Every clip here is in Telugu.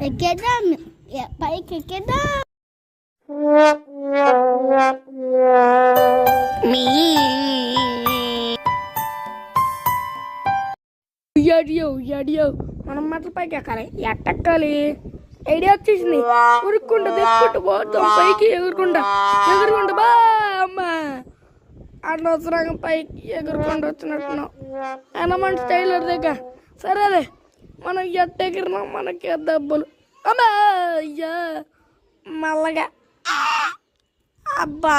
ఎక్కేద్దాం, పైకి ఎక్కేద్దాం. మనం మాత్రం పైకి ఎక్కాలి. ఎట్టెక్కాలి ఐడియా వచ్చేసింది. ఉరుక్కుంటా దిక్కుంటూ పోతాం పైకి, ఎగురుకుంటా బా అమ్మా అనవసరంగా పైకి ఎగురుకుంటూ వచ్చినట్టున్నాం. అయినా మన టైలర్ దగ్గర సరేలే, మనం ఎట్టెగిరినాం మనకి దెబ్బలు. అమ్మా అయ్యా మల్లగా అబ్బా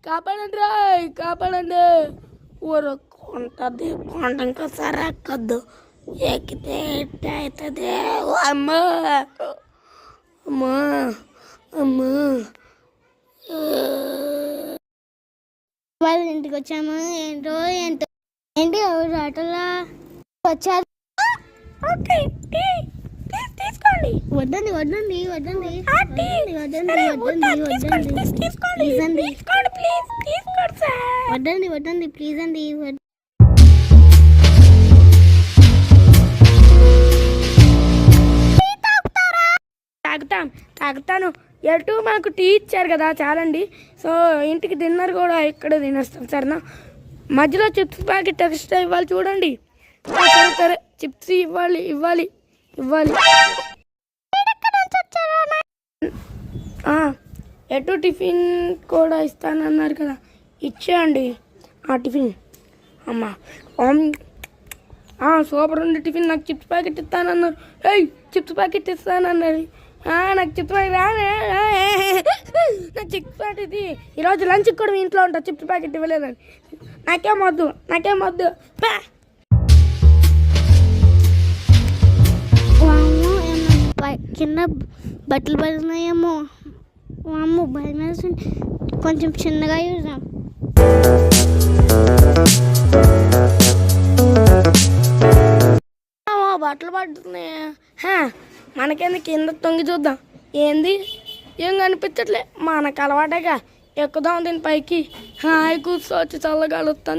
కాపాడండి రాయ్, కాపాడండి. ఊరుకుంటుంది కొండ, ఇంకోసారి ఎక్కద్దు. ఎక్కితే అవుతుంది. అమ్మా అమ్మా అమ్మా. వాళ్ళ ఇంటికి వచ్చాము. ఏంటో ఏంటి ఎవరు ఆటోలా వచ్చారు. తీసుకోండి. వద్దండి వద్దండి వద్దండి వద్దండి ప్లీజ్ అండి. తాగుతాను. ఎటు మాకు టీ ఇచ్చారు కదా, చాలండి. సో ఇంటికి డిన్నర్ కూడా ఇక్కడ తినేస్తాం సరేనా. మధ్యలో చిప్స్ ప్యాకెట్ ఎక్స్ట్రా ఇవ్వాలి చూడండి. సరే చిప్స్ ఇవ్వాలి. ఎటు టిఫిన్ కూడా ఇస్తానన్నారు కదా, ఇచ్చేయండి ఆ టిఫిన్. అమ్మా సూపర్ ఉంది టిఫిన్. నాకు చిప్స్ ప్యాకెట్ ఇస్తానన్నారు. చిప్స్ ప్యాకెట్ ఇస్తానన్నారు. నాకు చిప్స్ ప్యాకెట్ నాకు చిప్స్ ప్యాకెట్ ఇది. ఈరోజు లంచ్కి కూడా మీ ఇంట్లో ఉంటా. చిప్స్ ప్యాకెట్ ఇవ్వలేదని. నాకేం వద్దు. కింద బట్టలు పడుతున్నాయేమో. అమ్మ భయం వేస్తుంది. కొంచెం చిన్నగా చూసాం. బట్టలు పడుతున్నాయి. మనకేంది కింద తొంగి చూద్దాం. ఏంది ఏం కనిపించట్లే. మనకు అలవాటేగా. ఎక్కుదాం దీని పైకి. హాయ్ కూర్చోవచ్చు, చల్లగాలి వస్తుంది.